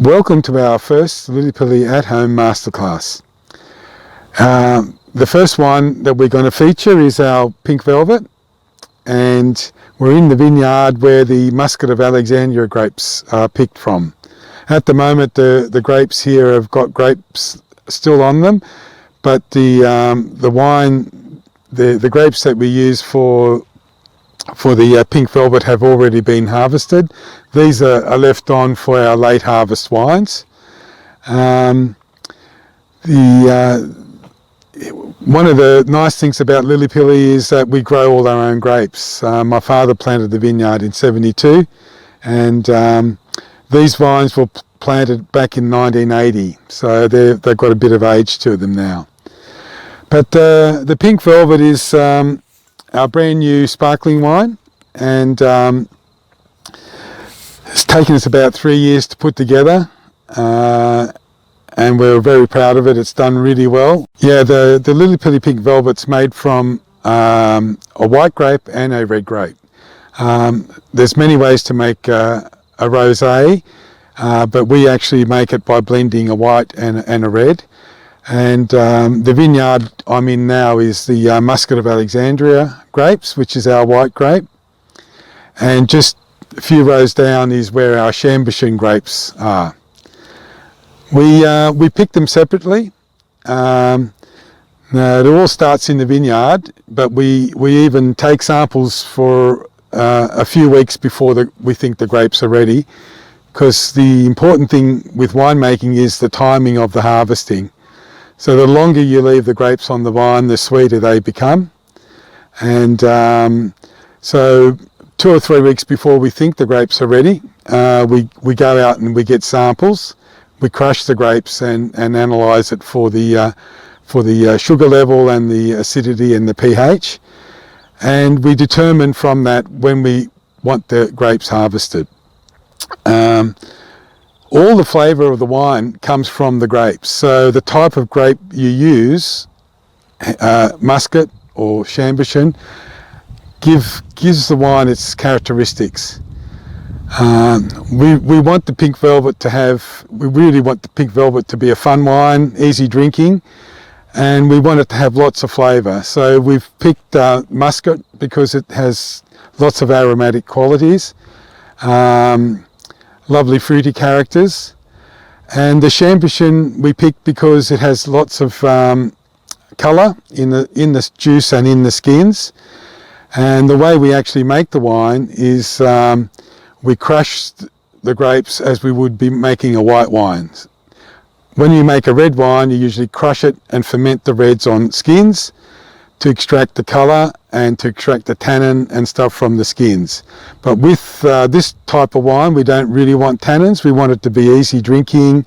Welcome to our first Lillypilly at-home masterclass. The first one that we're going to feature is our Pink Velvet, and we're in the vineyard where the Muscat of Alexandria grapes are picked from. At the moment the grapes here have got grapes still on them, but the wine, the grapes that we use for the Pink Velvet have already been harvested. These are left on for our late harvest wines. One of the nice things about Lillypilly is that we grow all our own grapes. My father planted the vineyard in '72, and these vines were planted back in 1980, so they've got a bit of age to them now. But the Pink Velvet is our brand new sparkling wine, and it's taken us about 3 years to put together, and we're very proud of it. It's done really well. Yeah, the Lillypilly Pink Velvet's made from a white grape and a red grape. There's many ways to make a rosé, but we actually make it by blending a white and a red. And the vineyard I'm in now is the Muscat of Alexandria grapes, which is our white grape. And just a few rows down is where our Chambertin grapes are. We pick them separately. Now it all starts in the vineyard, but we even take samples for a few weeks before we think the grapes are ready, because the important thing with winemaking is the timing of the harvesting. So the longer you leave the grapes on the vine, the sweeter they become. And so 2 or 3 weeks before we think the grapes are ready, we go out and we get samples. We crush the grapes and analyse it for the sugar level and the acidity and the pH. And we determine from that when we want the grapes harvested. All the flavour of the wine comes from the grapes. So the type of grape you use, Muscat or Chambertin, gives the wine its characteristics. We want the Pink Velvet we really want the Pink Velvet to be a fun wine, easy drinking, and we want it to have lots of flavour. So we've picked Muscat because it has lots of aromatic qualities. Lovely fruity characters, and the Chambertin we picked because it has lots of colour in the juice and in the skins. And the way we actually make the wine is we crush the grapes as we would be making a white wine. When you make a red wine, you usually crush it and ferment the reds on skins to extract the colour and to extract the tannin and stuff from the skins. But with this type of wine, we don't really want tannins. We want it to be easy drinking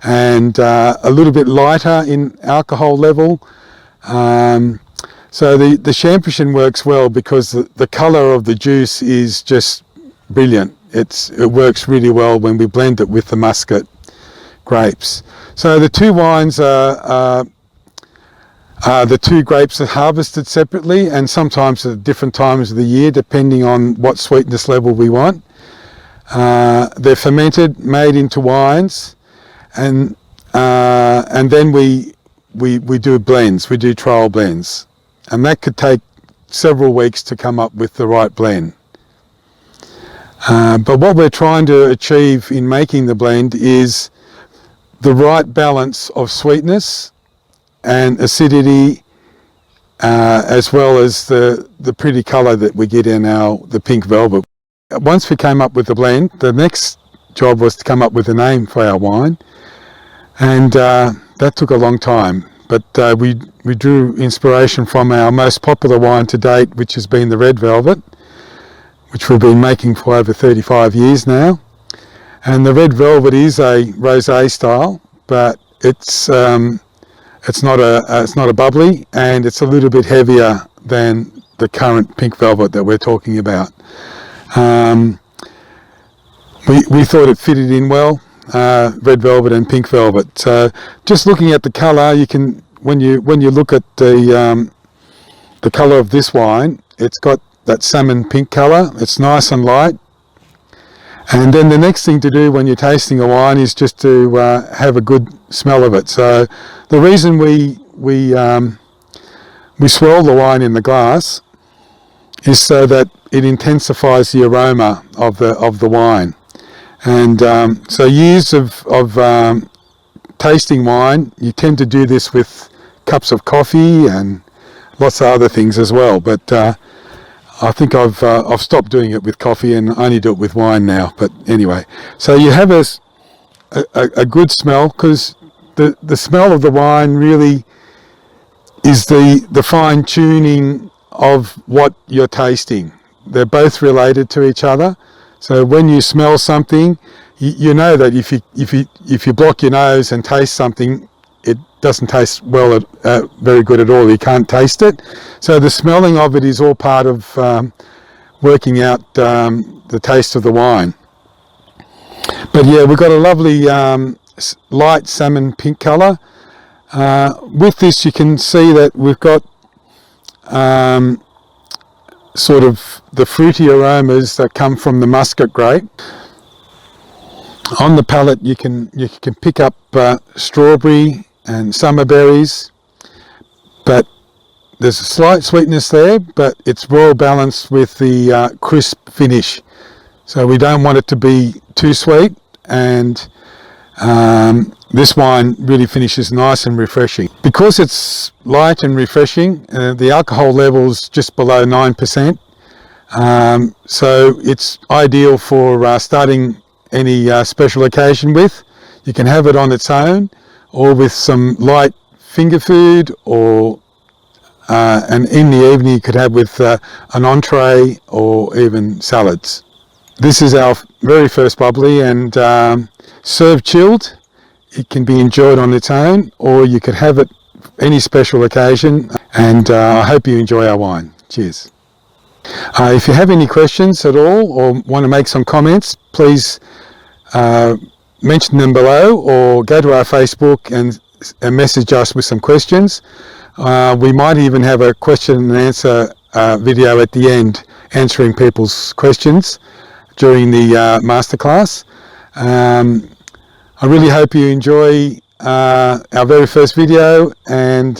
and a little bit lighter in alcohol level. So the Chambertin works well because the colour of the juice is just brilliant. It works really well when we blend it with the Muscat grapes. So the two wines are the two grapes are harvested separately and sometimes at different times of the year depending on what sweetness level we want. They're fermented, made into wines, and then we do blends. We do trial blends, and that could take several weeks to come up with the right blend. But what we're trying to achieve in making the blend is the right balance of sweetness and acidity, as well as the pretty colour that we get in the Pink Velvet. Once we came up with the blend, the next job was to come up with a name for our wine, and that took a long time. But we drew inspiration from our most popular wine to date, which has been the Red Velvet, which we've been making for over 35 years now. And the Red Velvet is a rosé style, but it's not a bubbly, and it's a little bit heavier than the current Pink Velvet that we're talking about. We thought it fitted in well, Red Velvet and Pink Velvet. So just looking at the colour, you can when you look at the colour of this wine, it's got that salmon pink colour. It's nice and light, And then the next thing to do when you're tasting a wine is just to have a good smell of it. So the reason we swirl the wine in the glass is so that it intensifies the aroma of the wine. And so years of tasting wine, you tend to do this with cups of coffee and lots of other things as well. But I think I've stopped doing it with coffee and only do it with wine now. But anyway, so you have a good smell, because the smell of the wine really is the fine tuning of what you're tasting. They're both related to each other. So when you smell something, you know that if you block your nose and taste something, it doesn't taste well, very good at all. You can't taste it. So the smelling of it is all part of working out the taste of the wine. But yeah, we've got a lovely light salmon pink colour. With this, you can see that we've got sort of the fruity aromas that come from the muscat grape. On the palate, you can pick up strawberry and summer berries, but there's a slight sweetness there, but it's well balanced with the crisp finish. So we don't want it to be too sweet, and this wine really finishes nice and refreshing. Because it's light and refreshing, the alcohol level's just below 9%, so it's ideal for starting any special occasion with. You can have it on its own, or with some light finger food, or and in the evening you could have with an entree or even salads. This is our very first bubbly, and served chilled. It can be enjoyed on its own, or you could have it any special occasion. And I hope you enjoy our wine. Cheers. If you have any questions at all, or want to make some comments, please mention them below, or go to our Facebook and message us with some questions. We might even have a question and answer video at the end, answering people's questions during the masterclass. I really hope you enjoy our very first video, and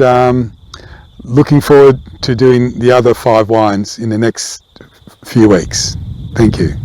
looking forward to doing the other 5 wines in the next few weeks. Thank you.